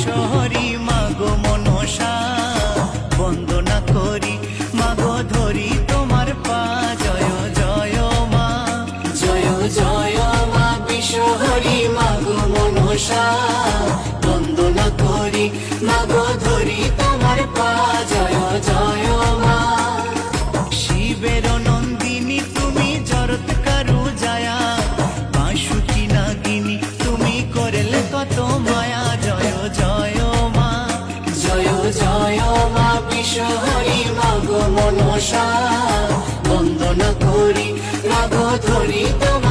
বিশ্বহরি মাগো মনসা বন্দনা করি মাগো ধরি তোমার পা জয় জয় মা জয় জয় মা বিশ্বহরি মাগো মনসা বন্দনা করি মাগো ধরি তোমার পা জয় জয় মা শিবের নন্দিনী তুমি জরত কারু জায়া বাঁশুকি নাগিনী তুমি করলে কত মায়া জয় জয় মা জয় জয় মা বিশ্বহরি মাগো মনসা বন্দনা করি মাগো ধরি তোমার